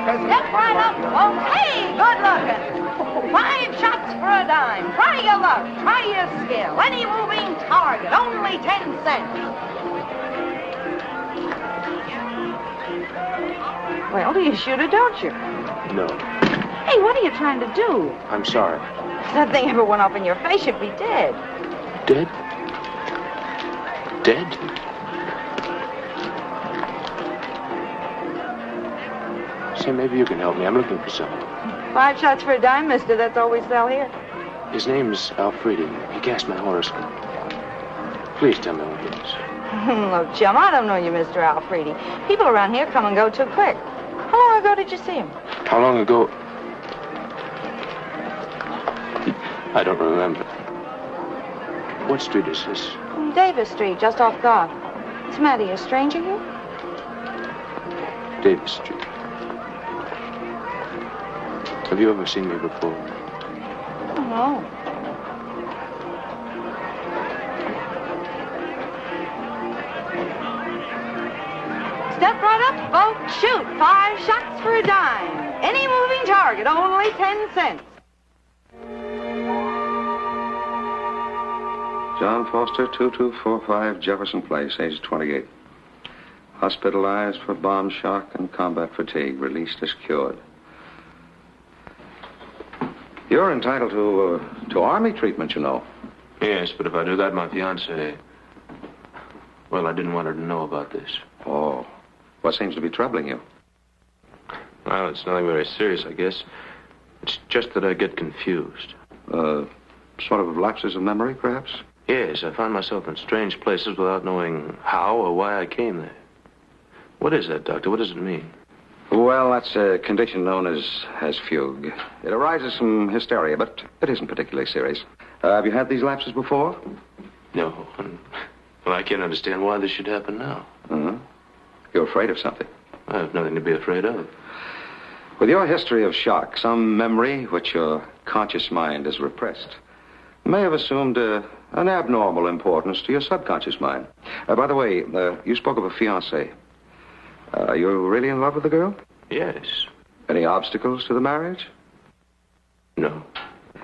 Step right up, folks. Hey, good looking. 5 shots for a dime. Try your luck. Try your skill. Any moving target. Only 10 cents. Well, do you shoot or don't you? No. Hey, what are you trying to do? I'm sorry. If that thing ever went up in your face, you'd be dead. Dead? Dead? Say, maybe you can help me. I'm looking for someone. 5 shots for a dime, mister. That's all we sell here. His name's Alfredi. He guessed my horoscope. Please tell me what it is. Look, chum, I don't know you, Mr. Alfredi. People around here come and go too quick. How long ago did you see him? How long ago? I don't remember. What street is this? Davis Street, just off guard. What's the matter? You a stranger here? Davis Street. Have you ever seen me before? Oh, no. Step right up, folks. Shoot. 5 shots for a dime. Any moving target, only 10 cents. John Foster, 2245 Jefferson Place, age 28. Hospitalized for bomb shock and combat fatigue. Released as cured. You're entitled to Army treatment, you know. Yes, but if I do that, my fiancée... Well, I didn't want her to know about this. Oh. What seems to be troubling you? Well, it's nothing very serious, I guess. It's just that I get confused. Sort of lapses of memory, perhaps? Yes, I find myself in strange places without knowing how or why I came there. What is that, Doctor? What does it mean? Well, that's a condition known as fugue. It arises from hysteria, but it isn't particularly serious. Have you had these lapses before? No. Well, I can't understand why this should happen now. Uh-huh. You're afraid of something. I have nothing to be afraid of. With your history of shock, some memory which your conscious mind has repressed may have assumed an abnormal importance to your subconscious mind. By the way, you spoke of a fiancé. Are you really in love with the girl? Yes. Any obstacles to the marriage? No.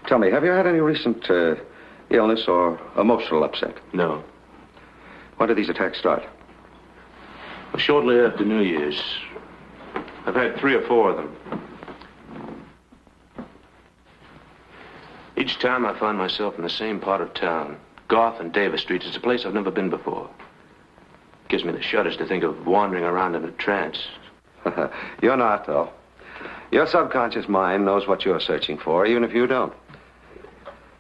Tell me, have you had any recent illness or emotional upset? No. When did these attacks start? Well, shortly after New Year's. I've had 3 or 4 of them. Each time I find myself in the same part of town. Garth and Davis Streets. It's a place I've never been before. It gives me the shudders to think of wandering around in a trance. You're not, though. Your subconscious mind knows what you're searching for, even if you don't.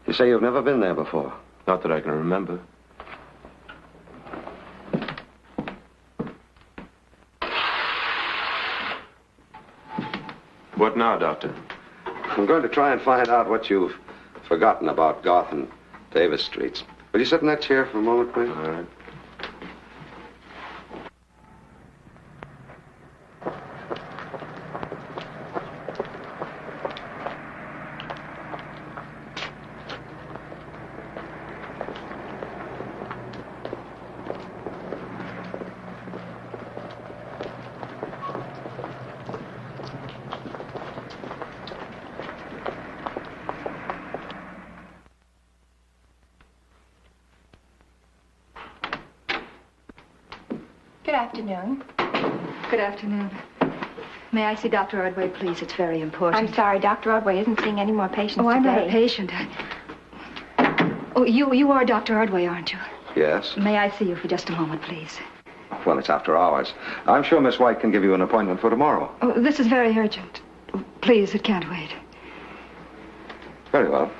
You say you've never been there before. Not that I can remember. What now, Doctor? I'm going to try and find out what you've forgotten about Garth and Davis Streets. Will you sit in that chair for a moment, please? All right. afternoon. Good afternoon. May I see Dr. Ordway, please? It's very important. I'm sorry, Dr. Ordway isn't seeing any more patients today. I'm not a patient. Oh, you are Dr. Ordway, aren't you? Yes? May I see you for just a moment, please? Well, it's after hours. I'm sure Miss White can give you an appointment for tomorrow. Oh, this is very urgent. Please, it can't wait. Very well.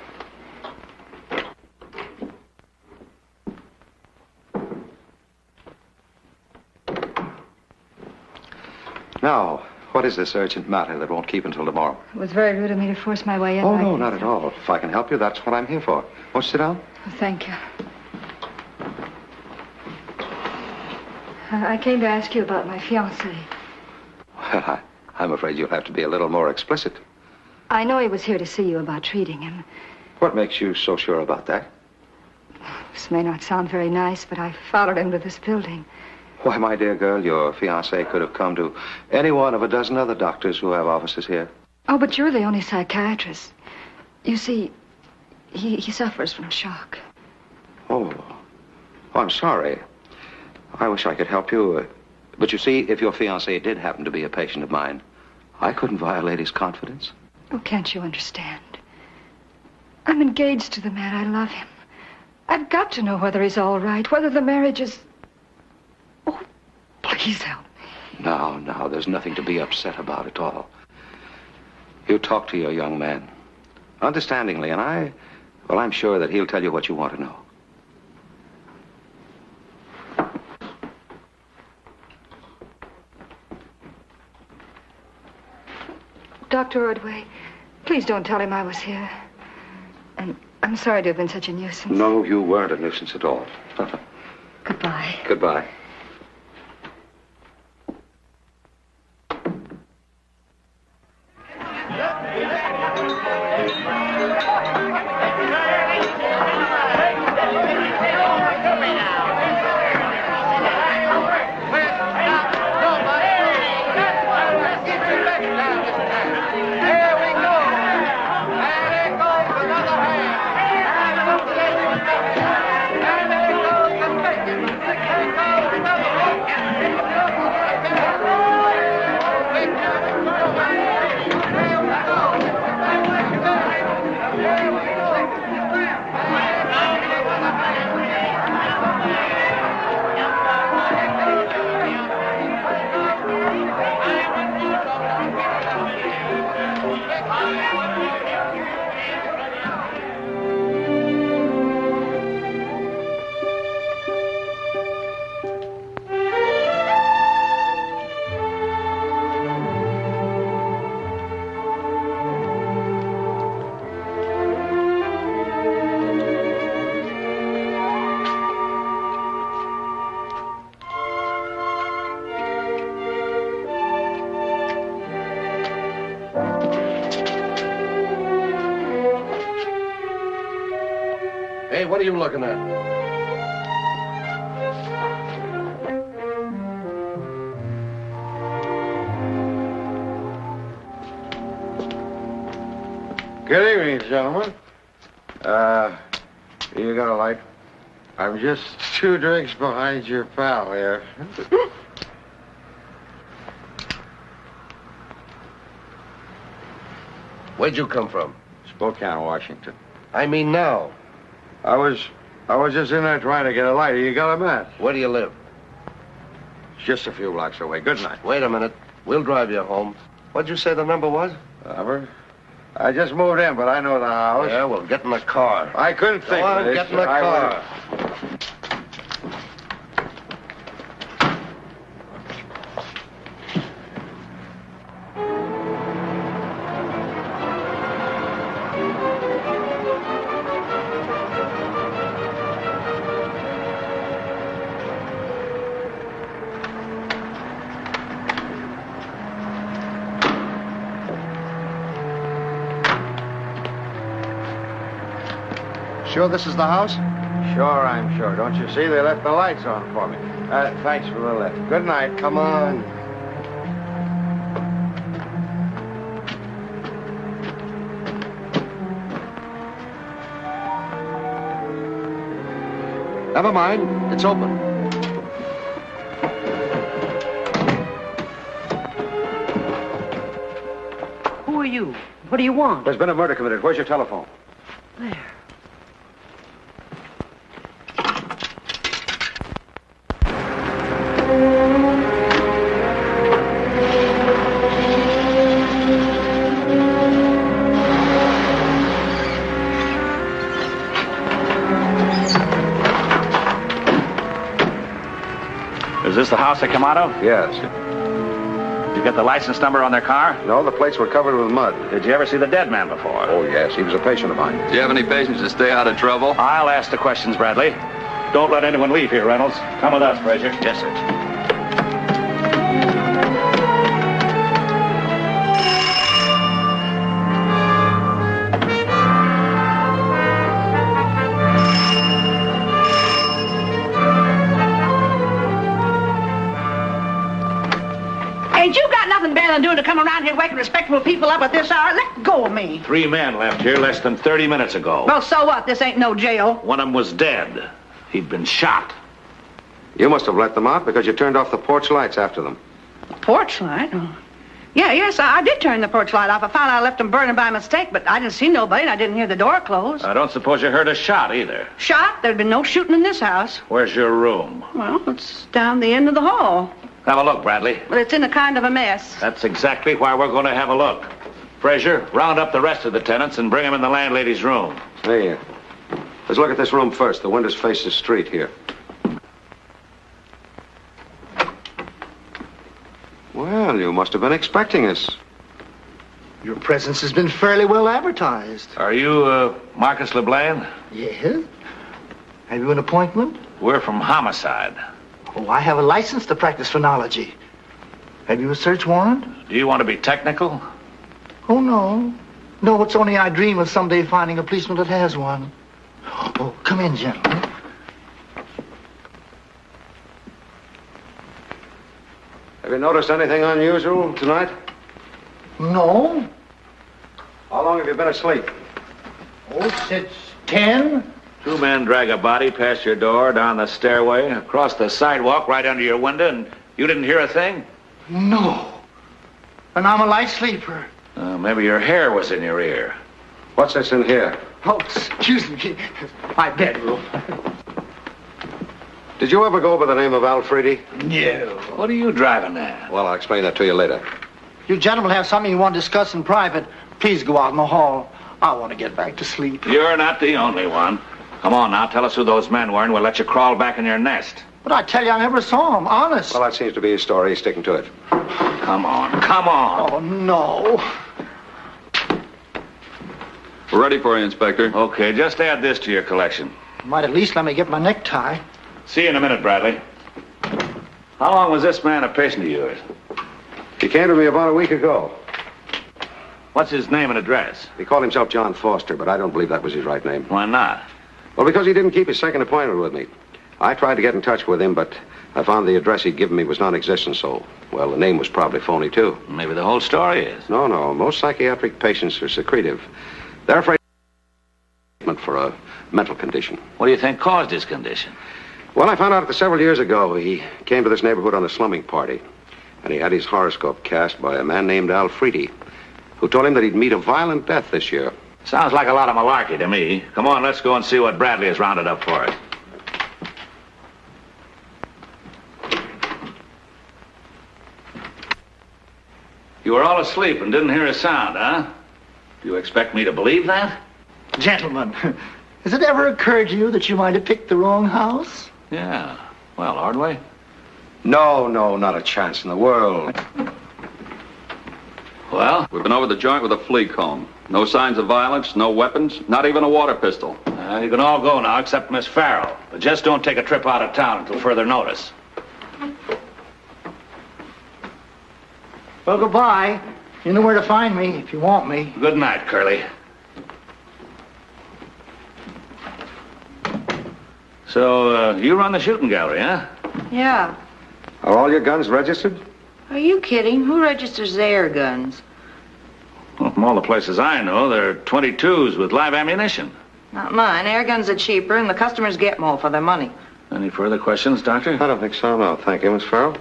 Now, what is this urgent matter that won't keep until tomorrow? It was very rude of me to force my way in. Oh, no, not at all. If I can help you, that's what I'm here for. Won't you sit down? Oh, thank you. I came to ask you about my fiancé. Well, I'm afraid you'll have to be a little more explicit. I know he was here to see you about treating him. What makes you so sure about that? This may not sound very nice, but I followed him to this building. Why, my dear girl, your fiancé could have come to any one of a dozen other doctors who have offices here. Oh, but you're the only psychiatrist. You see, he suffers from shock. Oh, I'm sorry. I wish I could help you. But you see, if your fiancé did happen to be a patient of mine, I couldn't violate his confidence. Oh, can't you understand? I'm engaged to the man. I love him. I've got to know whether he's all right, whether the marriage is... Oh, please help me. Now, there's nothing to be upset about at all. You talk to your young man understandingly, and I'm sure that he'll tell you what you want to know. Dr. Ordway, please don't tell him I was here. And I'm sorry to have been such a nuisance. No, you weren't a nuisance at all. Goodbye. Goodbye. Hey, what are you looking at? Good evening, gentlemen. You got a light? I'm just 2 drinks behind your pal here. Where'd you come from? Spokane, Washington. I mean now. I was just in there trying to get a light. You got a match? Where do you live? Just a few blocks away. Good night. Wait a minute. We'll drive you home. What'd you say the number was? Robert? I just moved in, but I know the house. Yeah, well, get in the car. I couldn't think Go on, of this. get in the car. Sure this is the house? Sure, I'm sure. Don't you see? They left the lights on for me. Thanks for the lift. Good night. Come on. Never mind. It's open. you? What do you want? There's been a murder committed. Where's your telephone? There. Is this the house they come out of? Yes. Did you get the license number on their car? No, the plates were covered with mud. Did you ever see the dead man before? Oh, yes. He was a patient of mine. Do you have any patience to stay out of trouble? I'll ask the questions, Bradley. Don't let anyone leave here, Reynolds. Come with us, Frazier. Yes, sir. Ain't you got nothing better than doing to come around here waking respectable people up at this hour? Let go of me. 3 men left here less than 30 minutes ago. Well, so what? This ain't no jail. One of them was dead. He'd been shot. You must have let them out because you turned off the porch lights after them. Porch light? Oh. Yes, I did turn the porch light off. I found I left them burning by mistake, but I didn't see nobody and I didn't hear the door close. I don't suppose you heard a shot either. Shot? There'd been no shooting in this house. Where's your room? Well, it's down the end of the hall. Have a look, Bradley. But it's in a kind of a mess. That's exactly why we're going to have a look. Frazier, round up the rest of the tenants and bring them in the landlady's room. Hey, let's look at this room first. The windows face the street here. Well, you must have been expecting us. Your presence has been fairly well advertised. Are you, Marcus LeBlanc? Yes? Have you an appointment? We're from Homicide. Oh, I have a license to practice phrenology. Have you a search warrant? Do you want to be technical? Oh, no. No, it's only I dream of someday finding a policeman that has one. Oh, come in, gentlemen. Have you noticed anything unusual tonight? No. How long have you been asleep? Oh, since 10. 2 men drag a body past your door, down the stairway, across the sidewalk, right under your window, and you didn't hear a thing? No. And I'm a light sleeper. Maybe your hair was in your ear. What's this in here? Oh, excuse me. My bedroom. Did you ever go by the name of Alfredi? No. What are you driving at? Well, I'll explain that to you later. You gentlemen have something you want to discuss in private. Please go out in the hall. I want to get back to sleep. You're not the only one. Come on now, tell us who those men were and we'll let you crawl back in your nest. But I tell you, I never saw him, honest. Well, that seems to be his story. He's sticking to it. Come on, come on. Oh, no. We're ready for you, Inspector. Okay, just add this to your collection. Might at least let me get my necktie. See you in a minute, Bradley. How long was this man a patient of yours? He came to me about a week ago. What's his name and address? He called himself John Foster, but I don't believe that was his right name. Why not? Well, because he didn't keep his second appointment with me. I tried to get in touch with him, but I found the address he'd given me was non-existent, so, well, the name was probably phony, too. Maybe the whole story is. No. Most psychiatric patients are secretive. They're afraid for a mental condition. What do you think caused his condition? Well, I found out that several years ago he came to this neighborhood on a slumming party, and he had his horoscope cast by a man named Alfredi, who told him that he'd meet a violent death this year. Sounds like a lot of malarkey to me. Come on, let's go and see what Bradley has rounded up for us. You were all asleep and didn't hear a sound, huh? Do you expect me to believe that? Gentlemen, has it ever occurred to you that you might have picked the wrong house? Yeah. Well, Ordway? No, not a chance in the world. Well? We've been over the joint with a flea comb. No signs of violence, no weapons, not even a water pistol. You can all go now except Miss Farrell. But just don't take a trip out of town until further notice. Well, goodbye. You know where to find me if you want me. Good night, Curly. So, you run the shooting gallery, huh? Yeah. Are all your guns registered? Are you kidding? Who registers their guns? Well, from all the places I know, they're 22s with live ammunition. Not mine. Air guns are cheaper, and the customers get more for their money. Any further questions, Doctor? I don't think so, no. Thank you, Miss Farrell.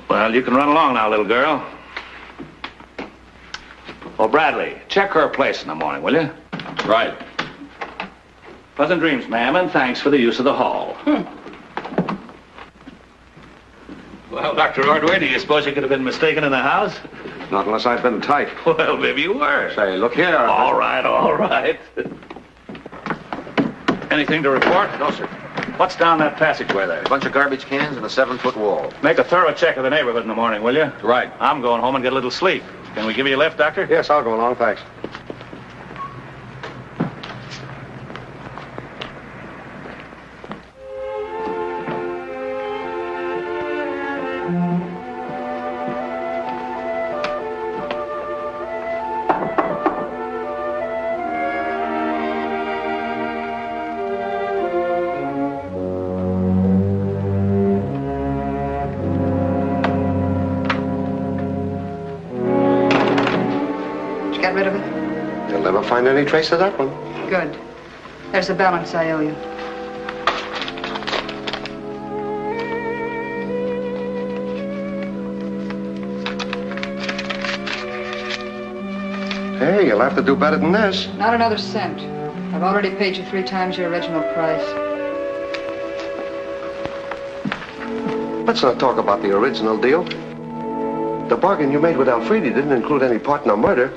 Well, you can run along now, little girl. Well, Bradley, check her place in the morning, will you? Right. Pleasant dreams, ma'am, and thanks for the use of the hall. Well, Dr. Ordway, do you suppose you could have been mistaken in the house? Not unless I'd been tight. Well, maybe you were. Say, look here. All right, all right. Anything to report? No, sir. What's down that passageway there? A bunch of garbage cans and a 7-foot wall. Make a thorough check of the neighborhood in the morning, will you? Right. I'm going home and get a little sleep. Can we give you a lift, Doctor? Yes, I'll go along, thanks. Get rid of it? You'll never find any trace of that one. Good. There's the balance I owe you. Hey, you'll have to do better than this. Not another cent. I've already paid you 3 times your original price. Let's not talk about the original deal. The bargain you made with Alfredi didn't include any partner murder.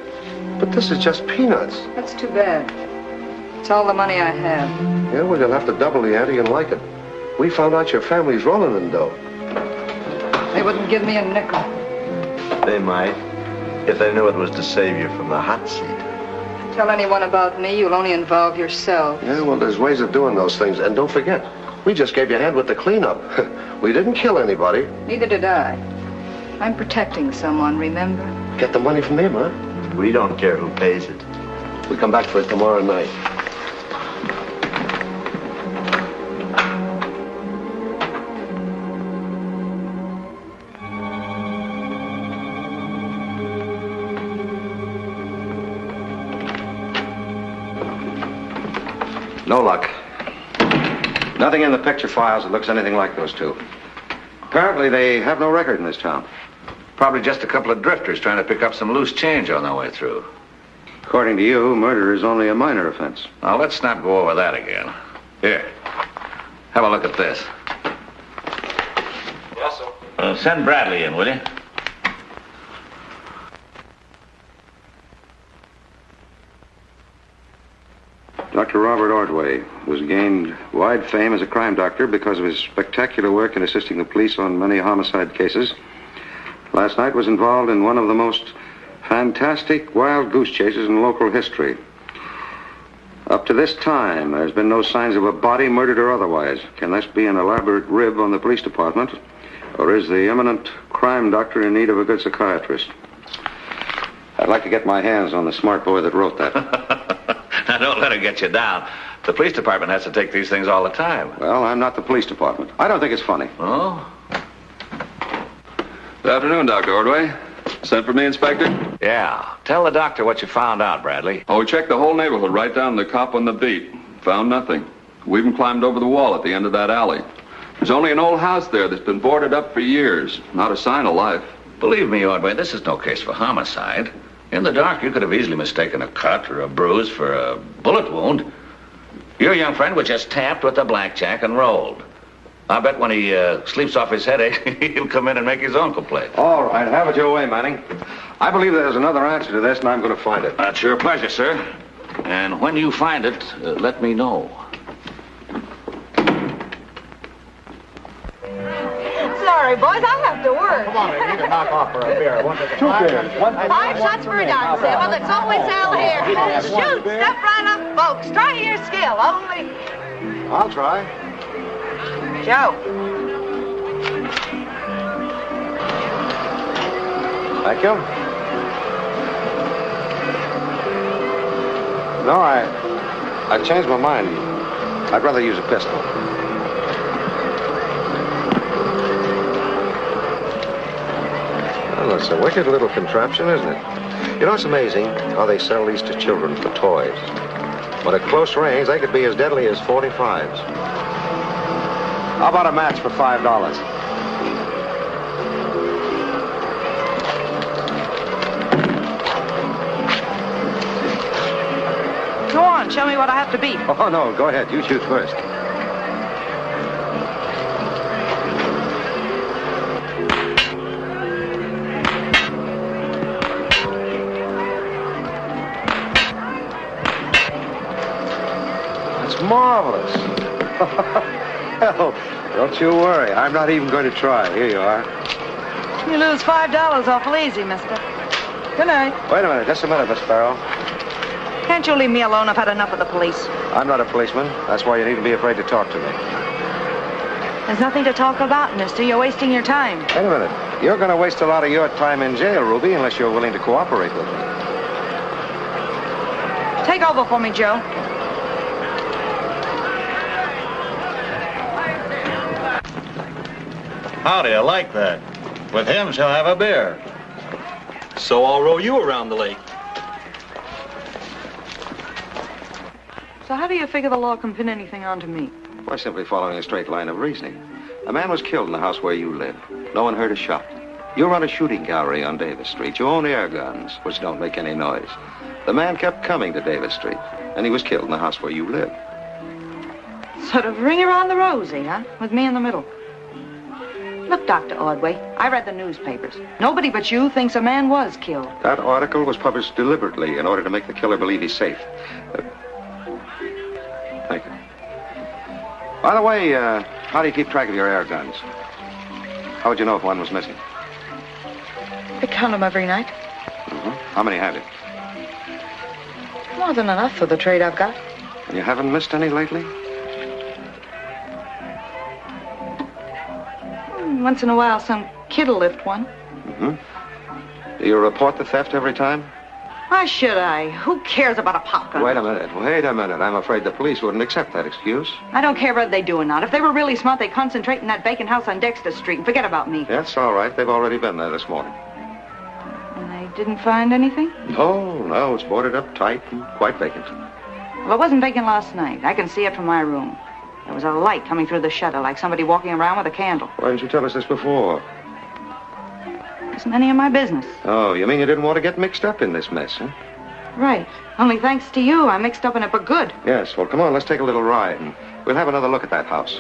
But this is just peanuts. That's too bad. It's all the money I have. Yeah, well, you'll have to double the ante and like it. We found out your family's rolling in dough. They wouldn't give me a nickel. They might, if they knew it was to save you from the hot seat. Tell anyone about me, you'll only involve yourself. Yeah, well, there's ways of doing those things. And don't forget, we just gave you a hand with the cleanup. We didn't kill anybody. Neither did I. I'm protecting someone, remember? Get the money from him, huh? We don't care who pays it. We come back for it tomorrow night. No luck. Nothing in the picture files that looks anything like those two. Apparently, they have no record in this town. Probably just a couple of drifters trying to pick up some loose change on their way through. According to you, murder is only a minor offense. Now, let's not go over that again. Here, have a look at this. Yes, sir. Send Bradley in, will you? Dr. Robert Ordway was gained wide fame as a crime doctor because of his spectacular work in assisting the police on many homicide cases. Last night was involved in one of the most fantastic wild goose chases in local history. Up to this time, there's been no signs of a body, murdered or otherwise. Can this be an elaborate rib on the police department? Or is the eminent crime doctor in need of a good psychiatrist? I'd like to get my hands on the smart boy that wrote that. Now, don't let her get you down. The police department has to take these things all the time. Well, I'm not the police department. I don't think it's funny. Oh? Good afternoon, Dr. Ordway. Sent for me, Inspector? Yeah. Tell the doctor what you found out, Bradley. Oh, we checked the whole neighborhood right down to the cop on the beat. Found nothing. We even climbed over the wall at the end of that alley. There's only an old house there that's been boarded up for years. Not a sign of life. Believe me, Ordway, this is no case for homicide. In the dark, you could have easily mistaken a cut or a bruise for a bullet wound. Your young friend was just tapped with a blackjack and rolled. I bet when he sleeps off his headache, he'll come in and make his uncle play. All right, have it your way, Manning. I believe there's another answer to this, and I'm going to find it. That's your pleasure, sir. And when you find it, let me know. Sorry, boys, I have to work. Come on, we need to knock off for a beer. 2 beers. 5 shots for a dime, Sam. Well, it's always hell here. Shoot, step right up, folks. Try your skill. Only... I'll try. Joe. Thank you. No, I changed my mind. I'd rather use a pistol. Well, it's a wicked little contraption, isn't it? You know, it's amazing how they sell these to children for toys. But at close range, they could be as deadly as 45s. How about a match for $5? me what I have to beat. Oh, no, go ahead. You shoot first. That's marvelous. Hell, don't you worry. I'm not even going to try. Here you are. You lose $5 awful easy, mister. Good night. Wait a minute. Just a minute, Miss Farrell. Can't you leave me alone? I've had enough of the police. I'm not a policeman. That's why you need to be afraid to talk to me. There's nothing to talk about, mister. You're wasting your time. Wait a minute. You're going to waste a lot of your time in jail, Ruby, unless you're willing to cooperate with me. Take over for me, Joe. Howdy, I like that. With him, she'll have a beer. So I'll row you around the lake. So how do you figure the law can pin anything onto me? By simply following a straight line of reasoning. A man was killed in the house where you live. No one heard a shot. You run a shooting gallery on Davis Street. You own air guns, which don't make any noise. The man kept coming to Davis Street, and he was killed in the house where you live. Sort of ring around the rosy, huh? With me in the middle. Look, Dr. Ordway, I read the newspapers. Nobody but you thinks a man was killed. That article was published deliberately in order to make the killer believe he's safe. Thank you. By the way, how do you keep track of your air guns? How would you know if one was missing? I count them every night. Mm-hmm. How many have you? More than enough for the trade I've got. And you haven't missed any lately? Once in a while, some kid'll lift one. Mm-hmm. Do you report the theft every time? Why should I? Who cares about a popgun? Wait a minute. I'm afraid the police wouldn't accept that excuse. I don't care whether they do or not. If they were really smart, they'd concentrate in that vacant house on Dexter Street and forget about me. That's all right. They've already been there this morning. And they didn't find anything? No. It's boarded up tight and quite vacant. Well, it wasn't vacant last night. I can see it from my room. There was a light coming through the shutter, like somebody walking around with a candle. Why didn't you tell us this before? It wasn't any of my business. Oh, you mean you didn't want to get mixed up in this mess, huh? Right. Only thanks to you, I mixed up in it for good. Yes, well, come on, let's take a little ride, and we'll have another look at that house.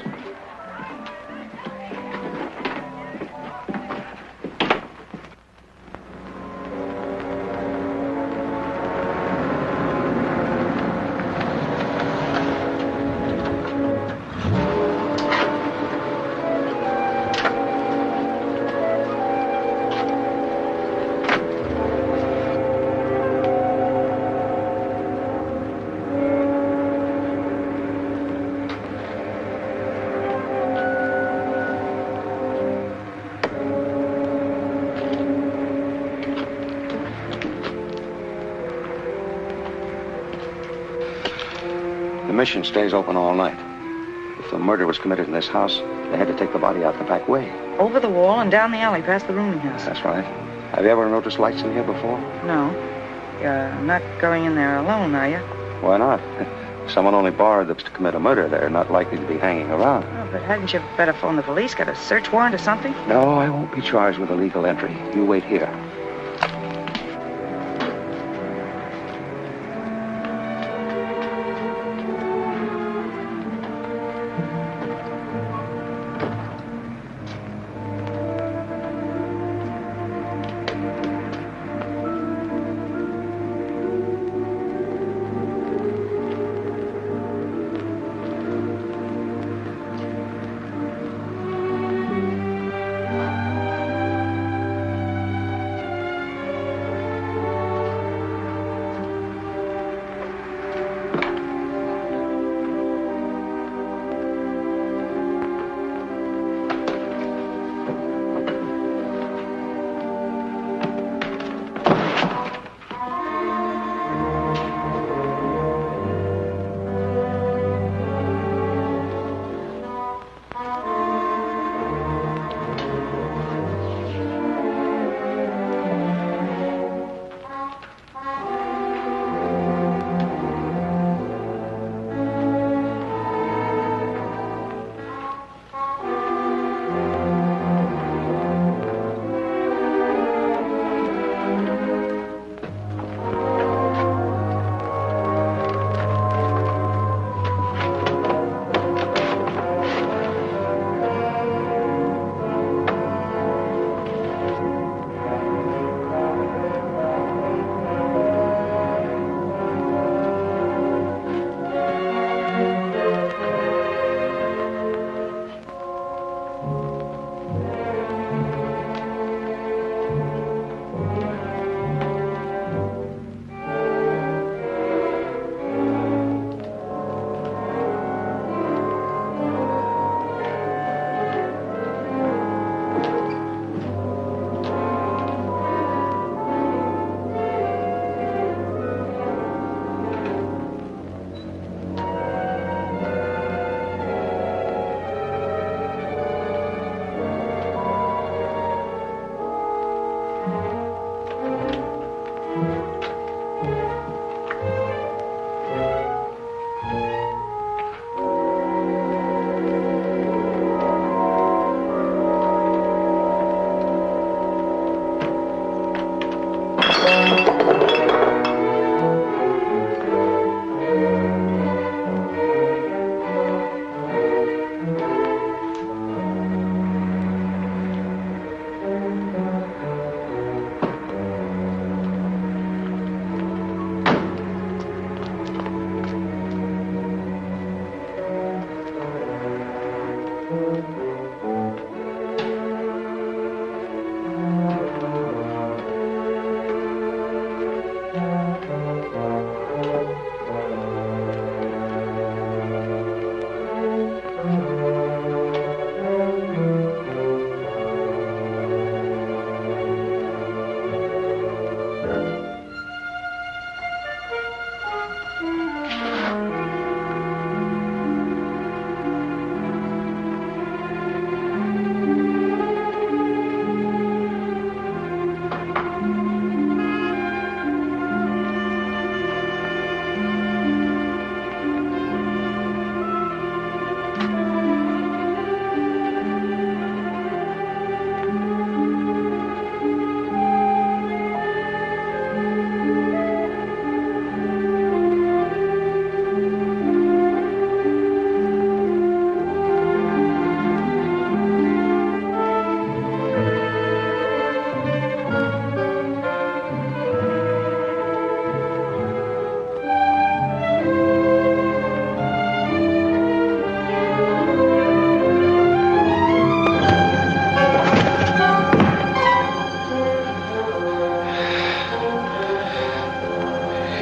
The mission stays open all night. If the murder was committed in this house, they had to take the body out the back way. Over the wall and down the alley past the rooming house. That's right. Have you ever noticed lights in here before? No. You're not going in there alone, are you? Why not? If someone only borrowed them to commit a murder, they're not likely to be hanging around. Oh, but hadn't you better phone the police? Got a search warrant or something? No, I won't be charged with illegal entry. You wait here.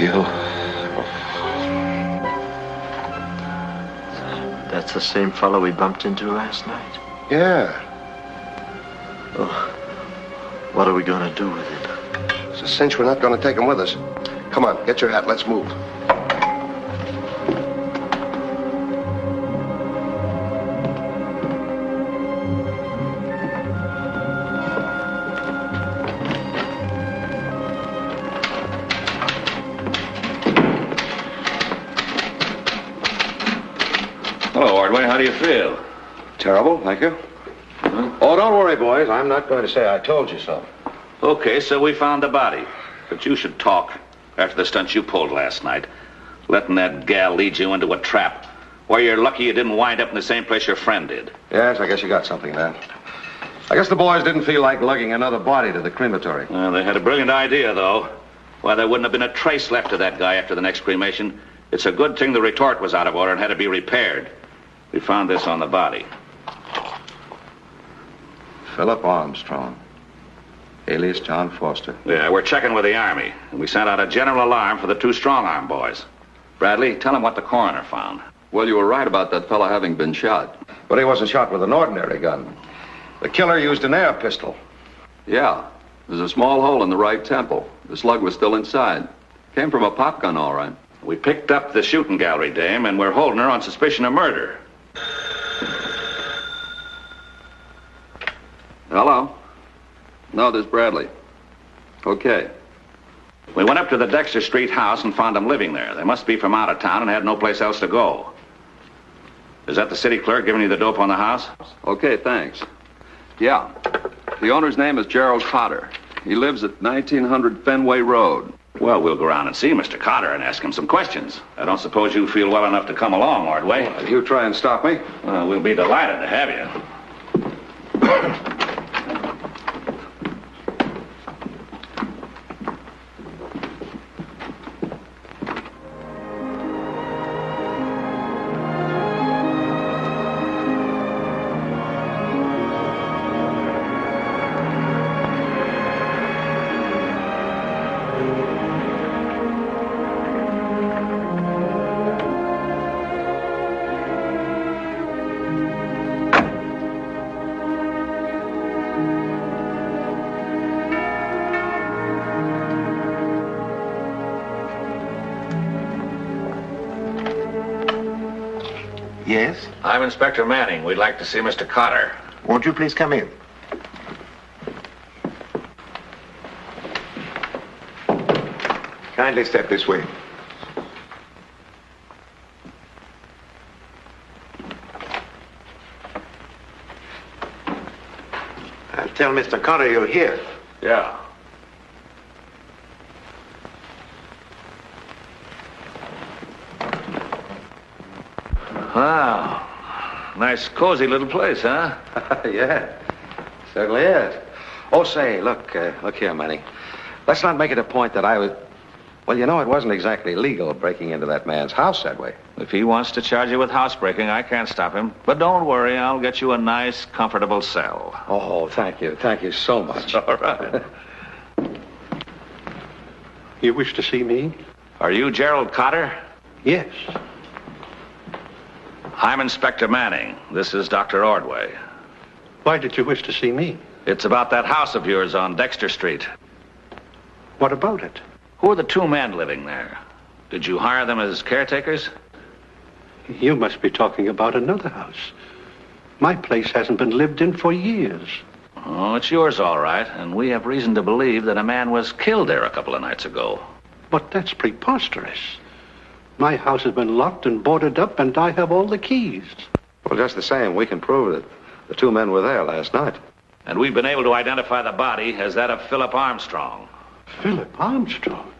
You. That's the same fellow we bumped into last night. Yeah. Oh, what are we going to do with it? It's a cinch we're not going to take him with us. Come on, get your hat. Let's move. Hello, Ordway. How do you feel? Terrible, thank you. Oh, don't worry, boys. I'm not going to say I told you so. Okay, so we found the body. But you should talk after the stunt you pulled last night. Letting that gal lead you into a trap. Why, you're lucky you didn't wind up in the same place your friend did. Yes, I guess you got something there. I guess the boys didn't feel like lugging another body to the crematory. Well, they had a brilliant idea, though. Why, there wouldn't have been a trace left of that guy after the next cremation. It's a good thing the retort was out of order and had to be repaired. We found this on the body. Philip Armstrong, alias John Foster. Yeah, we're checking with the Army. And we sent out a general alarm for the two strong-arm boys. Bradley, tell them what the coroner found. Well, you were right about that fella having been shot. But he wasn't shot with an ordinary gun. The killer used an air pistol. Yeah, there's a small hole in the right temple. The slug was still inside. Came from a pop gun, all right. We picked up the shooting gallery dame, and we're holding her on suspicion of murder. Hello? No, this is Bradley. Okay. We went up to the Dexter Street house and found them living there. They must be from out of town and had no place else to go. Is that the city clerk giving you the dope on the house? Okay, thanks. Yeah. The owner's name is Gerald Cotter. He lives at 1900 Fenway Road. Well, we'll go around and see Mr. Cotter and ask him some questions. I don't suppose you feel well enough to come along, Ordway. Well, you try and stop me. Well, we'll be delighted to have you. Yes? I'm Inspector Manning. We'd like to see Mr. Cotter. Won't you please come in? Kindly step this way. I'll tell Mr. Cotter you're here. Yeah. Wow. Nice, cozy little place, huh? Yeah, certainly is. Oh, say, look here, Manny. Let's not make it a point that I was... Well, you know, it wasn't exactly legal breaking into that man's house that way. If he wants to charge you with housebreaking, I can't stop him. But don't worry, I'll get you a nice, comfortable cell. Oh, thank you. Thank you so much. All right. You wish to see me? Are you Gerald Cotter? Yes. I'm Inspector Manning. This is Dr. Ordway. Why did you wish to see me? It's about that house of yours on Dexter Street. What about it? Who are the two men living there? Did you hire them as caretakers? You must be talking about another house. My place hasn't been lived in for years. Oh, it's yours, all right. And we have reason to believe that a man was killed there a couple of nights ago. But that's preposterous. My house has been locked and boarded up, and I have all the keys. Well, just the same, we can prove that the two men were there last night. And we've been able to identify the body as that of Philip Armstrong. Philip Armstrong?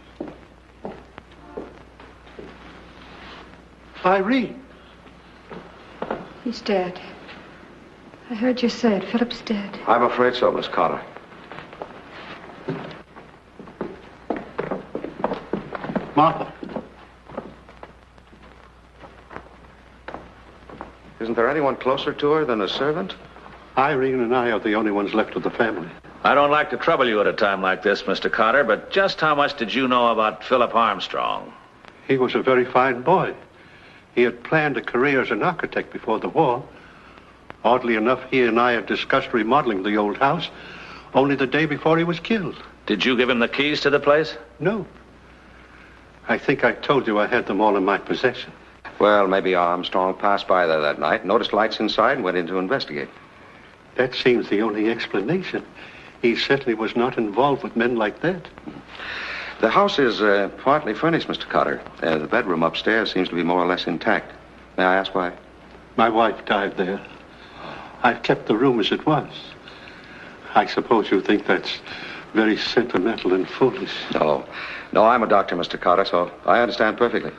Irene. He's dead. I heard you say it. Philip's dead. I'm afraid so, Miss Cotter. Martha. Isn't there anyone closer to her than a servant? Irene and I are the only ones left of the family. I don't like to trouble you at a time like this, Mr. Carter, but just how much did you know about Philip Armstrong? He was a very fine boy. He had planned a career as an architect before the war. Oddly enough, he and I had discussed remodeling the old house only the day before he was killed. Did you give him the keys to the place? No. I think I told you I had them all in my possession. Well, maybe Armstrong passed by there that night, noticed lights inside, and went in to investigate. That seems the only explanation. He certainly was not involved with men like that. The house is partly furnished, Mr. Carter. The bedroom upstairs seems to be more or less intact. May I ask why? My wife died there. I've kept the room as it was. I suppose you think that's very sentimental and foolish. No. No, I'm a doctor, Mr. Carter, so I understand perfectly.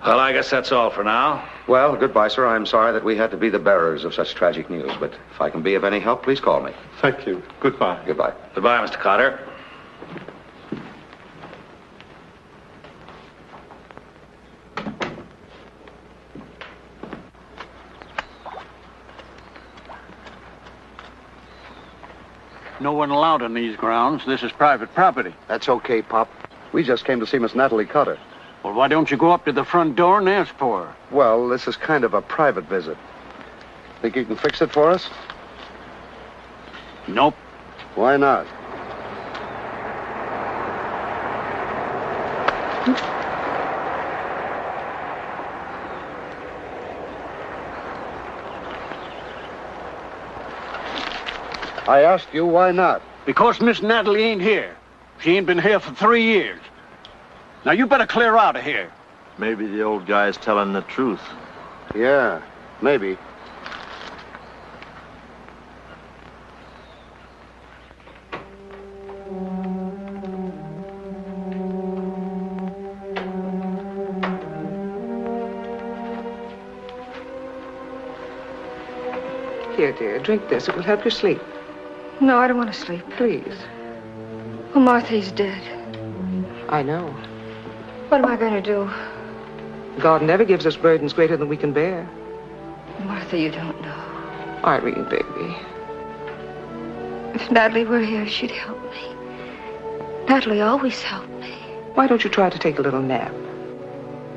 Well, I guess that's all for now. Well, goodbye, sir. I'm sorry that we had to be the bearers of such tragic news, but if I can be of any help, please call me. Thank you. Goodbye. Goodbye. Goodbye, Mr. Carter. No one allowed on these grounds. This is private property. That's okay, Pop. We just came to see Miss Natalie Cutter. Well, why don't you go up to the front door and ask for her? Well, this is kind of a private visit. Think you can fix it for us? Nope. Why not? I asked you why not. Because Miss Natalie ain't here. She ain't been here for 3 years. Now, you better clear out of here. Maybe the old guy's telling the truth. Yeah, maybe. Here, dear, drink this. It will help you sleep. No, I don't want to sleep. Please. Oh, Martha, he's dead. I know. What am I going to do? God never gives us burdens greater than we can bear. Martha, you don't know. Irene, baby. If Natalie were here, she'd help me. Natalie always helped me. Why don't you try to take a little nap?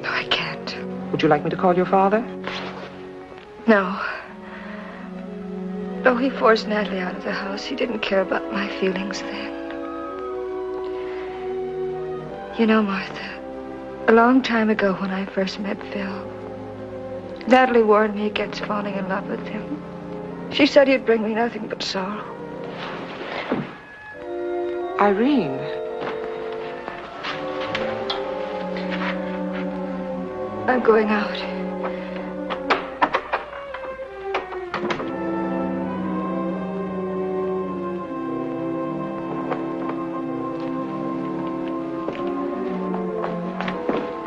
No, I can't. Would you like me to call your father? No. Though he forced Natalie out of the house, he didn't care about my feelings then. You know, Martha, a long time ago when I first met Phil, Natalie warned me against falling in love with him. She said he'd bring me nothing but sorrow. Irene. I'm going out.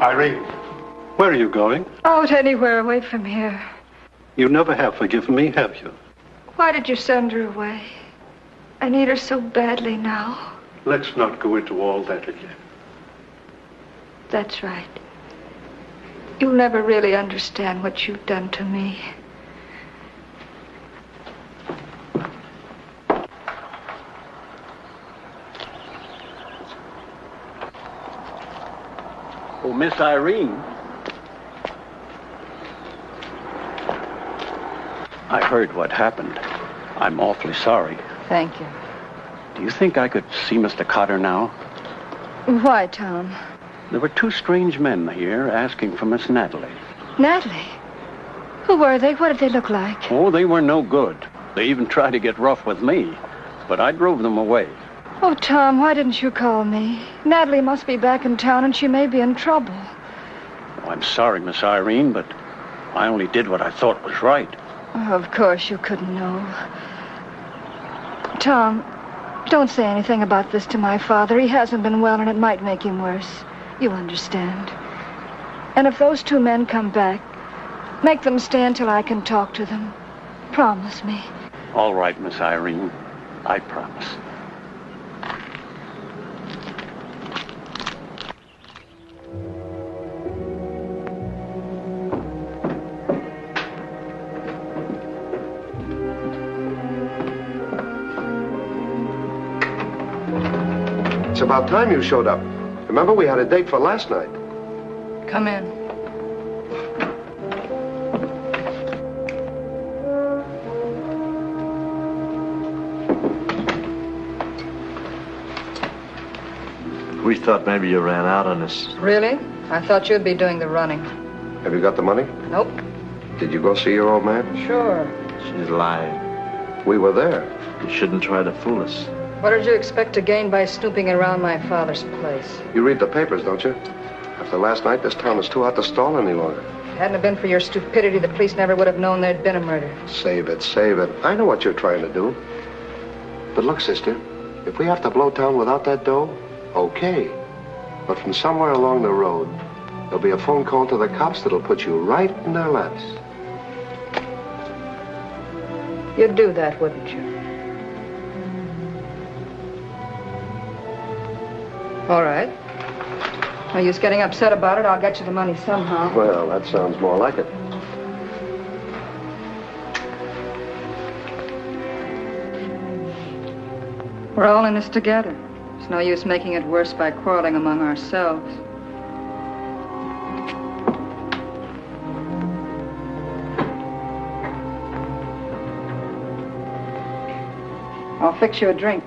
Irene, where are you going? Out anywhere away from here. You never have forgiven me, have you? Why did you send her away? I need her so badly now. Let's not go into all that again. That's right. You'll never really understand what you've done to me. Oh, Miss Irene. I heard what happened. I'm awfully sorry. Thank you. Do you think I could see Mr. Cotter now? Why, Tom? There were 2 strange men here asking for Miss Natalie. Natalie? Who were they? What did they look like? Oh, they were no good. They even tried to get rough with me, but I drove them away. Oh, Tom, why didn't you call me? Natalie must be back in town and she may be in trouble. Oh, I'm sorry, Miss Irene, but I only did what I thought was right. Oh, of course you couldn't know. Tom, don't say anything about this to my father. He hasn't been well and it might make him worse. You understand. And if those 2 men come back, make them stay until I can talk to them. Promise me. All right, Miss Irene. I promise. It's about time you showed up. Remember, we had a date for last night. Come in. We thought maybe you ran out on us. Really? I thought you'd be doing the running. Have you got the money? Nope. Did you go see your old man? Sure. She's lying. We were there. You shouldn't try to fool us. What did you expect to gain by snooping around my father's place? You read the papers, don't you? After last night, this town is too hot to stall any longer. If it hadn't been for your stupidity, the police never would have known there'd been a murder. Save it, save it. I know what you're trying to do. But look, sister, if we have to blow town without that dough, okay. But from somewhere along the road, there'll be a phone call to the cops that'll put you right in their laps. You'd do that, wouldn't you? All right. No use getting upset about it. I'll get you the money somehow. Well, that sounds more like it. We're all in this together. There's no use making it worse by quarreling among ourselves. I'll fix you a drink.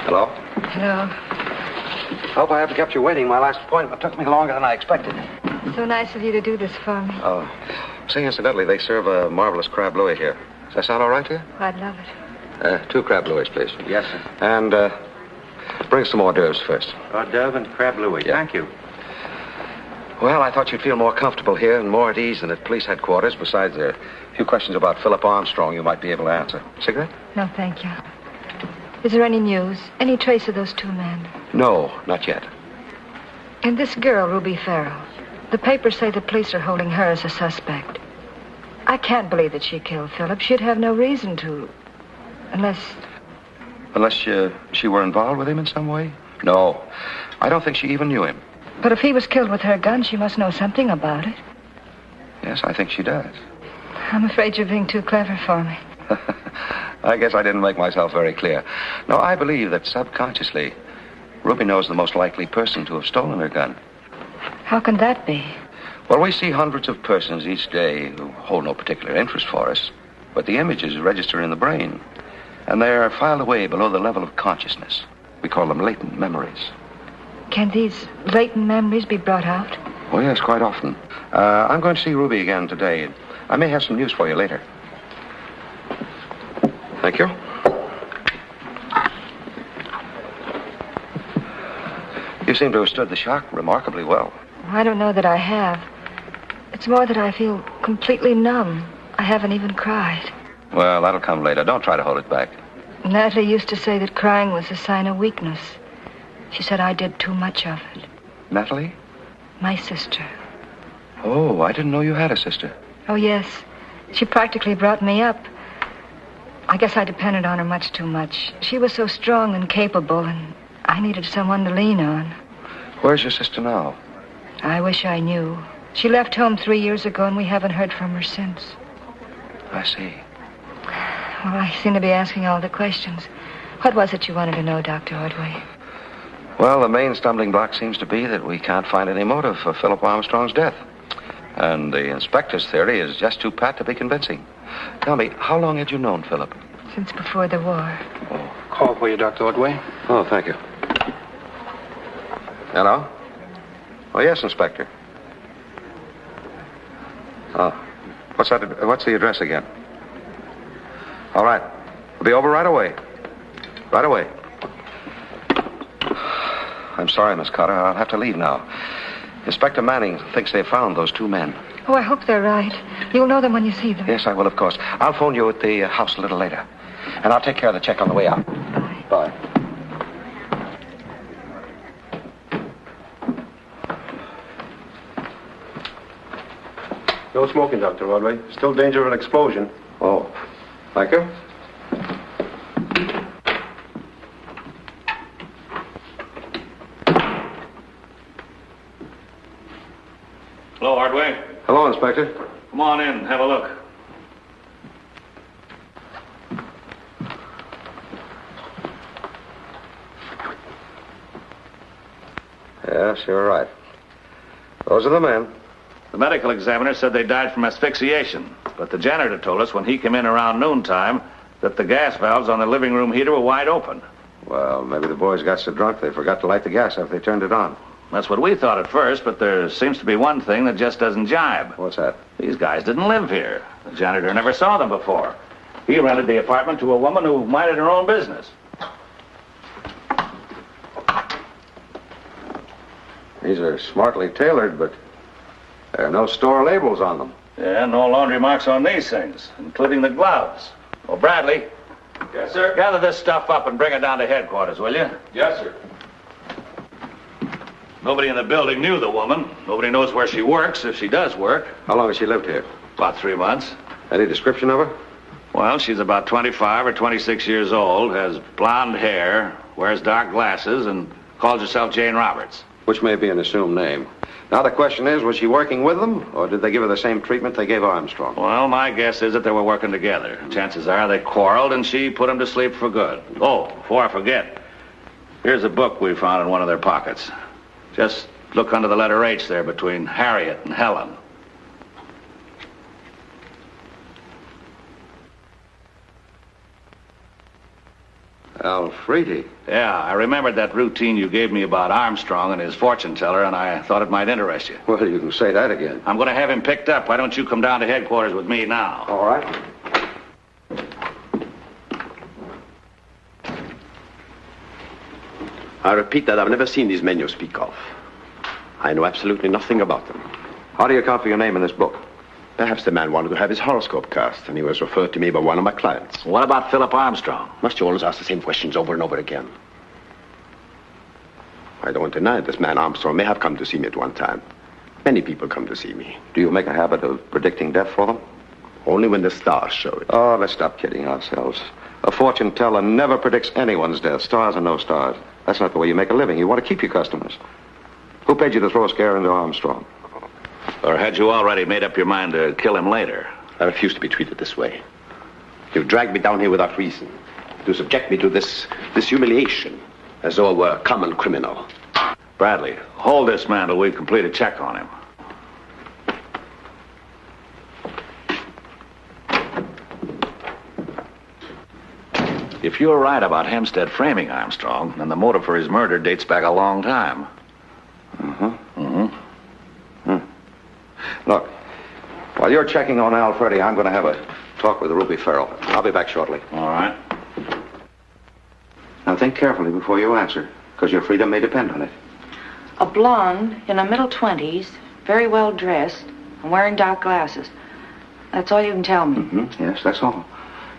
Hello? Hello. Hope I haven't kept you waiting. My last appointment took me longer than I expected. So nice of you to do this for me. Oh. Say, incidentally, they serve a marvelous crab louis here. Does that sound all right to you? I'd love it. 2 crab louis, please. Yes, sir. And, bring some hors d'oeuvres first. Hors d'oeuvre and crab louis. Yeah. Thank you. Well, I thought you'd feel more comfortable here and more at ease than at police headquarters. Besides, there are a few questions about Philip Armstrong you might be able to answer. Cigarette? No, thank you. Is there any news? Any trace of those 2 men? No, not yet. And this girl, Ruby Farrell. The papers say the police are holding her as a suspect. I can't believe that she killed Philip. She'd have no reason to. Unless she were involved with him in some way? No. I don't think she even knew him. But if he was killed with her gun, she must know something about it. Yes, I think she does. I'm afraid you're being too clever for me. I guess I didn't make myself very clear. No, I believe that subconsciously, Ruby knows the most likely person to have stolen her gun. How can that be? Well, we see hundreds of persons each day who hold no particular interest for us, but the images register in the brain, and they are filed away below the level of consciousness. We call them latent memories. Can these latent memories be brought out? Oh, yes, quite often. I'm going to see Ruby again today. I may have some news for you later. Thank you. You seem to have stood the shock remarkably well. I don't know that I have. It's more that I feel completely numb. I haven't even cried. Well, that'll come later. Don't try to hold it back. Natalie used to say that crying was a sign of weakness. She said I did too much of it. Natalie? My sister. Oh, I didn't know you had a sister. Oh, yes. She practically brought me up. I guess I depended on her much too much. She was so strong and capable, and I needed someone to lean on. Where's your sister now? I wish I knew. She left home 3 years ago, and we haven't heard from her since. I see. Well, I seem to be asking all the questions. What was it you wanted to know, Dr. Ordway? Well, the main stumbling block seems to be that we can't find any motive for Philip Armstrong's death. And the inspector's theory is just too pat to be convincing. Tell me, how long had you known Philip? Since before the war. Oh. Call for you, Dr. Ordway. Oh, thank you. Hello? Oh, yes, Inspector. Oh. What's the address again? All right. We'll be over right away. Right away. I'm sorry, Miss Carter. I'll have to leave now. Inspector Manning thinks they found those 2 men. Oh, I hope they're right. You'll know them when you see them. Yes, I will, of course. I'll phone you at the house a little later. And I'll take care of the check on the way out. Bye. No smoking, Dr. Rodway. Still danger of an explosion. Oh, thank you. Hello, Hardway. Hello, Inspector. Come on in, have a look. Yes, you're right. Those are the men. The medical examiner said they died from asphyxiation, but the janitor told us when he came in around noontime that the gas valves on the living room heater were wide open. Well, maybe the boys got so drunk they forgot to light the gas after they turned it on. That's what we thought at first, but there seems to be one thing that just doesn't jibe. What's that? These guys didn't live here. The janitor never saw them before. He rented the apartment to a woman who minded her own business. These are smartly tailored, but there are no store labels on them. Yeah, no laundry marks on these things, including the gloves. Well, Bradley. Yes, sir? Gather this stuff up and bring it down to headquarters, will you? Yes, sir. Nobody in the building knew the woman. Nobody knows where she works, if she does work. How long has she lived here? About 3 months. Any description of her? Well, she's about 25 or 26 years old, has blonde hair, wears dark glasses, and calls herself Jane Roberts. Which may be an assumed name. Now the question is, was she working with them, or did they give her the same treatment they gave Armstrong? Well, my guess is that they were working together. Chances are they quarreled, and she put him to sleep for good. Oh, before I forget, here's a book we found in one of their pockets. Just look under the letter H there between Harriet and Helen. Alfredi. Yeah, I remembered that routine you gave me about Armstrong and his fortune teller, and I thought it might interest you. Well, you can say that again. I'm going to have him picked up. Why don't you come down to headquarters with me now? All right. I repeat that I've never seen these men you speak of. I know absolutely nothing about them. How do you account for your name in this book? Perhaps the man wanted to have his horoscope cast, and he was referred to me by one of my clients. What about Philip Armstrong? Must you always ask the same questions over and over again? I don't deny this man Armstrong may have come to see me at one time. Many people come to see me. Do you make a habit of predicting death for them? Only when the stars show it. Oh, let's stop kidding ourselves. A fortune teller never predicts anyone's death, stars or no stars. That's not the way you make a living. You want to keep your customers. Who paid you to throw a scare into Armstrong? Or had you already made up your mind to kill him later? I refuse to be treated this way. You've dragged me down here without reason. To subject me to this humiliation, as though I were a common criminal. Bradley, hold this man till we complete a check on him. If you're right about Hempstead framing Armstrong, then the motive for his murder dates back a long time. Look, while you're checking on Alfredi, I'm going to have a talk with Ruby Farrell. I'll be back shortly. All right. Now think carefully before you answer, because your freedom may depend on it. A blonde in her middle 20s, very well dressed, and wearing dark glasses. That's all you can tell me. Yes, that's all.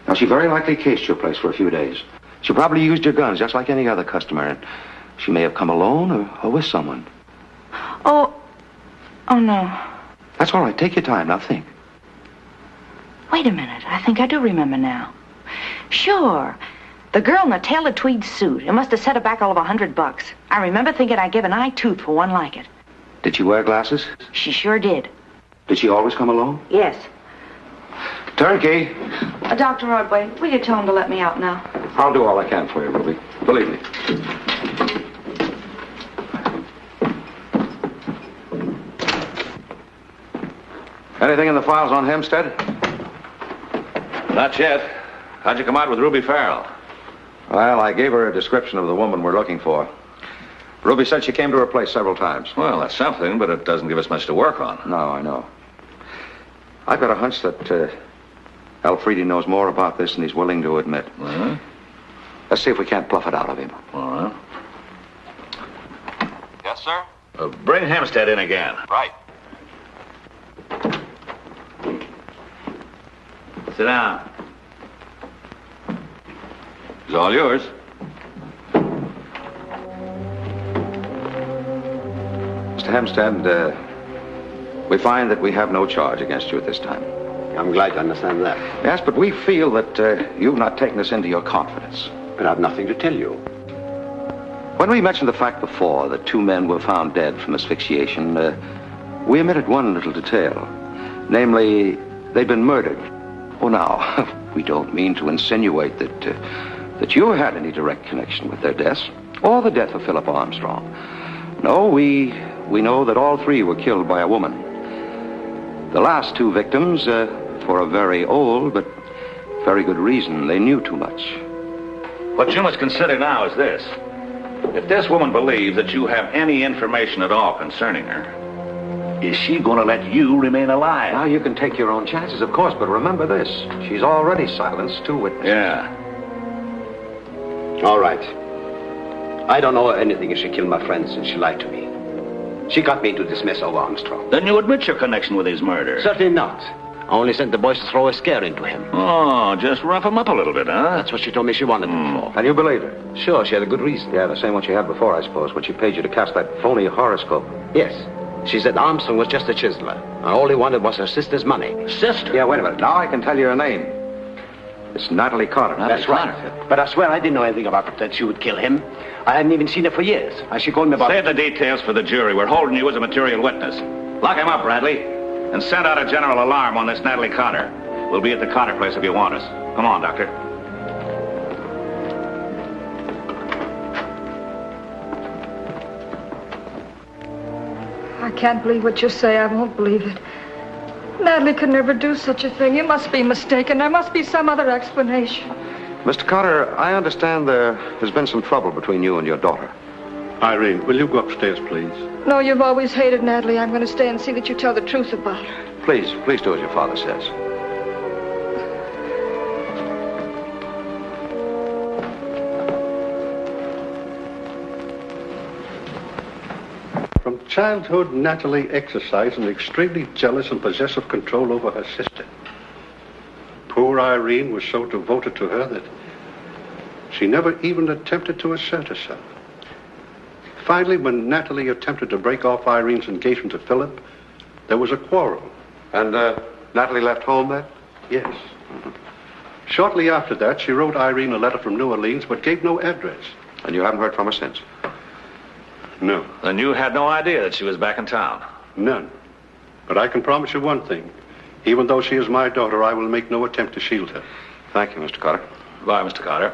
Now, she very likely cased your place for a few days. She probably used your guns just like any other customer, and she may have come alone or with someone. Oh no. That's all right. Take your time. Now think. Wait a minute. I think I do remember now. Sure. The girl in the tailored tweed suit. It must have set her back all of $100. I remember thinking I'd give an eye tooth for one like it. Did she wear glasses? She sure did. Did she always come alone? Yes. Turnkey. Dr. Rodway, will you tell him to let me out now? I'll do all I can for you, Ruby. Believe me. Anything in the files on Hempstead? Not yet. How'd you come out with Ruby Farrell? Well, I gave her a description of the woman we're looking for. Ruby said she came to her place several times. Well, that's something, but it doesn't give us much to work on. No, I know. I've got a hunch that Alfredi knows more about this than he's willing to admit. Let's see if we can't bluff it out of him. All right. Yes, sir? Bring Hempstead in again. Right. Sit down. It's all yours. Mr. Hempstead, we find that we have no charge against you at this time. I'm glad to understand that. Yes, but we feel that you've not taken us into your confidence. But I've nothing to tell you. When we mentioned the fact before that 2 men were found dead from asphyxiation, we omitted one little detail. Namely, they'd been murdered. Oh, now, we don't mean to insinuate that you had any direct connection with their deaths or the death of Philip Armstrong. No, we know that all 3 were killed by a woman. The last 2 victims, for a very old but very good reason, they knew too much. What you must consider now is this. If this woman believes that you have any information at all concerning her, is she going to let you remain alive? Now, you can take your own chances, of course, but remember this. She's already silenced 2 witnesses. Yeah. All right. I don't know anything if she killed my friends and she lied to me. She got me to dismiss over Armstrong. Then you admit your connection with his murder? Certainly not. I only sent the boys to throw a scare into him. Oh, just rough him up a little bit, huh? That's what she told me she wanted him for. And you believed her? Sure, she had a good reason. Yeah, the same one she had before, I suppose, when she paid you to cast that phony horoscope. Yes. She said Armstrong was just a chiseler. And all he wanted was her sister's money. Sister? Yeah, wait a minute. Now I can tell you her name. It's Natalie Carter. That's right. But I swear I didn't know anything about it, that she would kill him. I hadn't even seen her for years. She called me about... Save the details for the jury. We're holding you as a material witness. Lock him up, Bradley. And send out a general alarm on this Natalie Carter. We'll be at the Carter place if you want us. Come on, Doctor. I can't believe what you say. I won't believe it. Natalie could never do such a thing. You must be mistaken. There must be some other explanation. Mr. Carter, I understand there has been some trouble between you and your daughter. Irene, will you go upstairs, please? No, you've always hated Natalie. I'm going to stay and see that you tell the truth about her. Please do as your father says. From childhood, Natalie exercised an extremely jealous and possessive control over her sister. Poor Irene was so devoted to her that she never even attempted to assert herself. Finally, when Natalie attempted to break off Irene's engagement to Philip, there was a quarrel. And Natalie left home then? Yes. Shortly after that, she wrote Irene a letter from New Orleans, but gave no address. And you haven't heard from her since? No. Then you had no idea that she was back in town? None. But I can promise you one thing. Even though she is my daughter, I will make no attempt to shield her. Thank you, Mr. Carter. Goodbye, Mr. Carter.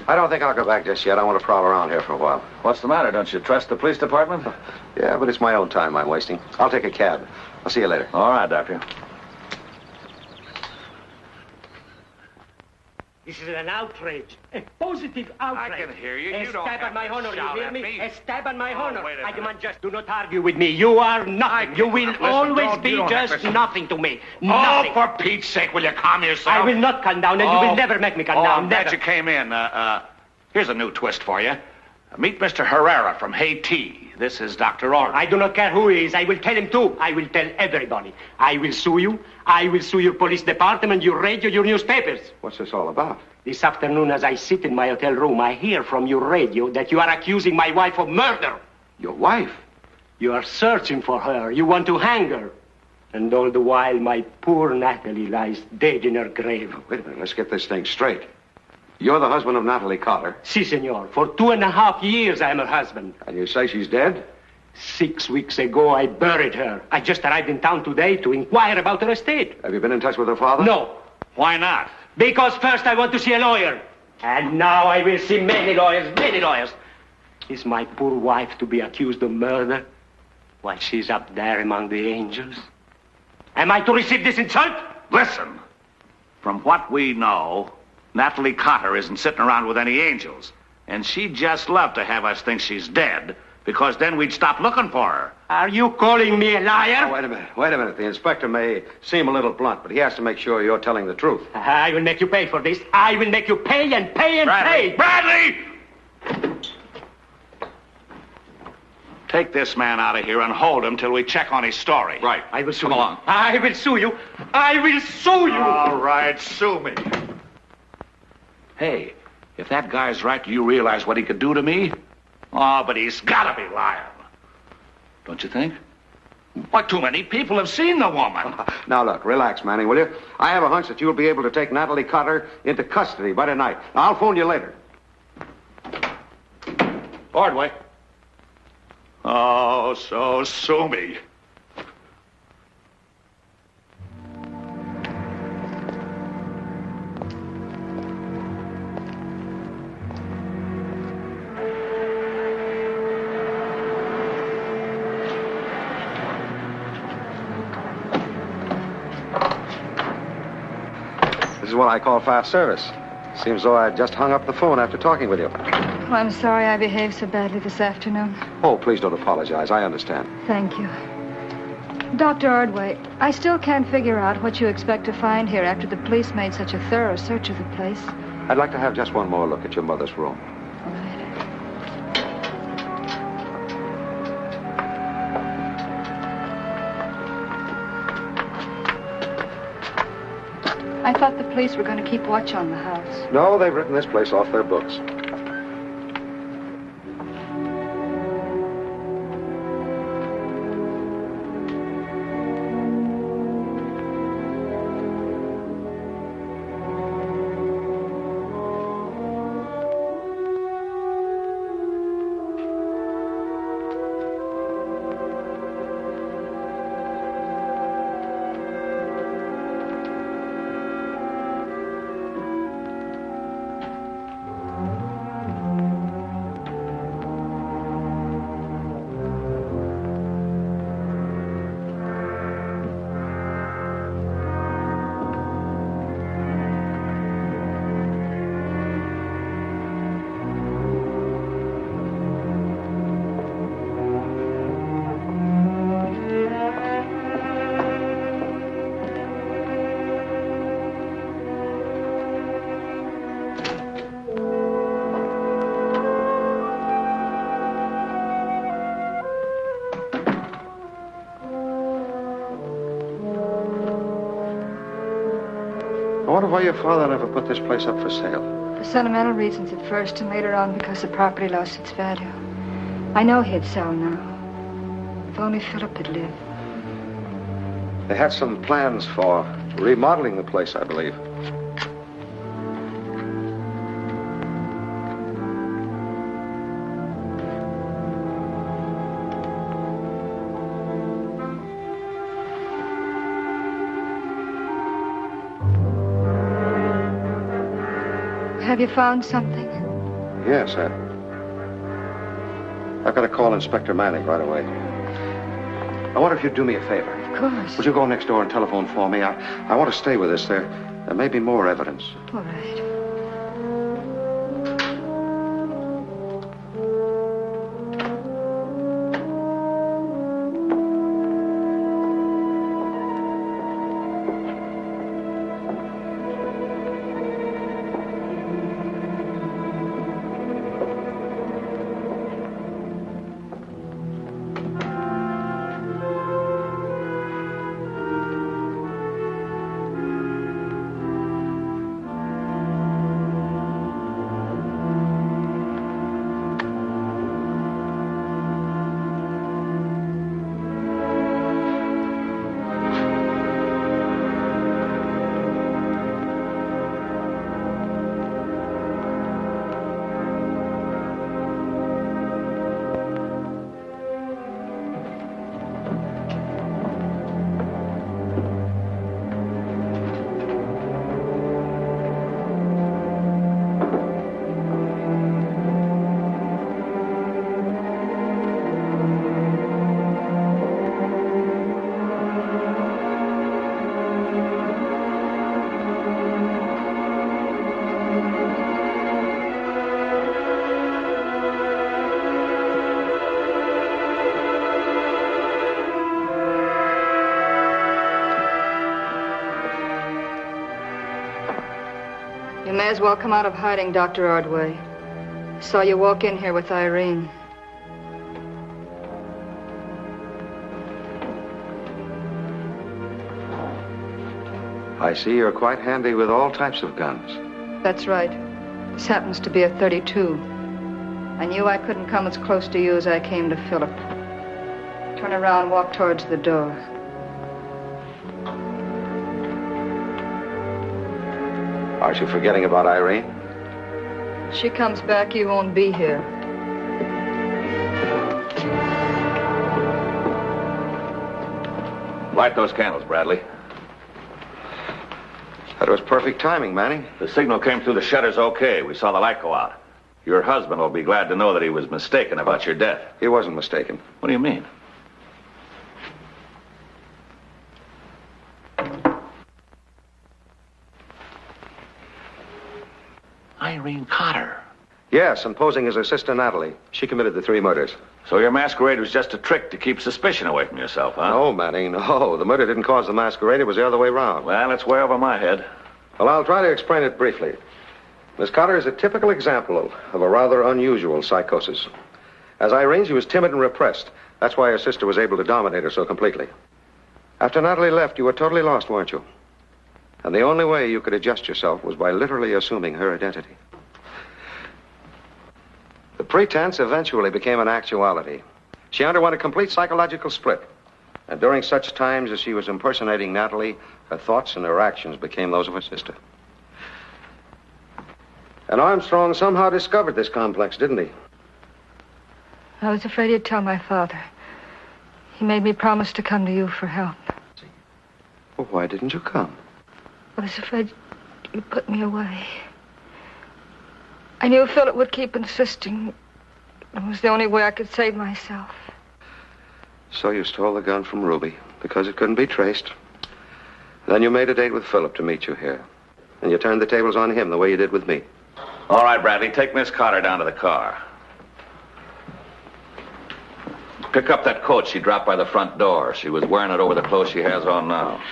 I don't think I'll go back just yet. I want to prowl around here for a while. What's the matter? Don't you trust the police department? Yeah, but it's my own time I'm wasting. I'll take a cab. I'll see you later. All right, Doctor. This is an outrage. A positive outrage. I can hear you. A You don't stab have at my to honor, shout you hear at me? me. A stab at my honor. wait a I minute. demand just do not argue with me. You are nothing. You will Listen, always be you don't have just to- nothing to me. Nothing. Oh, for Pete's sake, will you calm yourself? I will not calm down, and you will never make me calm down. I'm glad Never. you came in. Here's a new twist for you. Meet Mr. Herrera from Haiti. This is Dr. Orr. I do not care who he is. I will tell him too. I will tell everybody. I will sue you. I will sue your police department, your radio, your newspapers. What's this all about? This afternoon, as I sit in my hotel room, I hear from your radio that you are accusing my wife of murder. Your wife? You are searching for her. You want to hang her. And all the while, my poor Natalie lies dead in her grave. Wait a minute. Let's get this thing straight. You're the husband of Natalie Carter. Si, senor. For 2.5 years, I am her husband. And you say she's dead? 6 weeks ago, I buried her. I just arrived in town today to inquire about her estate. Have you been in touch with her father? No. Why not? Because first I want to see a lawyer. And now I will see many lawyers, many lawyers. Is my poor wife to be accused of murder while she's up there among the angels? Am I to receive this insult? Listen. From what we know, Natalie Carter isn't sitting around with any angels. And she'd just love to have us think she's dead, because then we'd stop looking for her. Are you calling me a liar? Oh, wait a minute. Wait a minute. The inspector may seem a little blunt, but he has to make sure you're telling the truth. I will make you pay for this. I will make you pay and pay and Bradley! pay. Bradley! Take this man out of here and hold him till we check on his story. Right. I will sue Come you. along. I will sue you. I will sue you. All right, sue me. Hey, if that guy's right, do you realize what he could do to me? Oh, but he's got to be lying. Don't you think? Why, too many people have seen the woman. Now, look, relax, Manny, will you? I have a hunch that you'll be able to take Natalie Cotter into custody by tonight. Now, I'll phone you later. Ordway. Oh, so sue me. This is what I call fast service. Seems though I just hung up the phone after talking with you. Well, I'm sorry I behaved so badly this afternoon. Oh, please don't apologize. I understand. Thank you. Dr. Ordway, I still can't figure out what you expect to find here after the police made such a thorough search of the place. I'd like to have just one more look at your mother's room. All right. I thought the police were going to keep watch on the house. No, they've written this place off their books. I wonder why your father never put this place up for sale. For sentimental reasons at first, and later on because the property lost its value. I know he'd sell now. If only Philip had lived. They had some plans for remodeling the place, I believe. Have you found something? Yes, I've got to call Inspector Manning right away. I wonder if you'd do me a favor. Of course. Would you go next door and telephone for me? I want to stay with this. There may be more evidence. All right. You may as well come out of hiding, Dr. Ordway. Saw you walk in here with Irene. I see you're quite handy with all types of guns. That's right. This happens to be a 32. I knew I couldn't come as close to you as I came to Philip. Turn around, walk towards the door. Aren't you forgetting about Irene? If she comes back, you won't be here. Light those candles, Bradley. That was perfect timing, Manning. The signal came through the shutters okay. We saw the light go out. Your husband will be glad to know that he was mistaken about your death. He wasn't mistaken. What do you mean? Irene Cotter. Yes, and posing as her sister Natalie. She committed the 3 murders. So your masquerade was just a trick to keep suspicion away from yourself, huh? No, Manning, no. The murder didn't cause the masquerade. It was the other way around. Well, it's way over my head. Well, I'll try to explain it briefly. Miss Cotter is a typical example of a rather unusual psychosis. As Irene, she was timid and repressed. That's why her sister was able to dominate her so completely. After Natalie left, you were totally lost, weren't you? And the only way you could adjust yourself was by literally assuming her identity. The pretense eventually became an actuality. She underwent a complete psychological split. And during such times as she was impersonating Natalie, her thoughts and her actions became those of her sister. And Armstrong somehow discovered this complex, didn't he? I was afraid he'd tell my father. He made me promise to come to you for help. Well, why didn't you come? I was afraid you'd put me away. I knew Philip would keep insisting. It was the only way I could save myself. So you stole the gun from Ruby because it couldn't be traced. Then you made a date with Philip to meet you here. And you turned the tables on him the way you did with me. All right, Bradley, take Miss Cotter down to the car. Pick up that coat she dropped by the front door. She was wearing it over the clothes she has on now.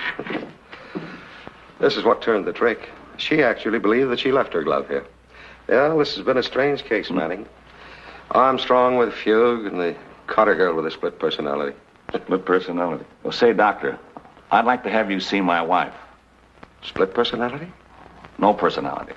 This is what turned the trick. She actually believed that she left her glove here. Yeah, this has been a strange case, Manning. Armstrong with fugue and the Cotter girl with a split personality. Split personality? Well, say, Doctor, I'd like to have you see my wife. Split personality? No personality.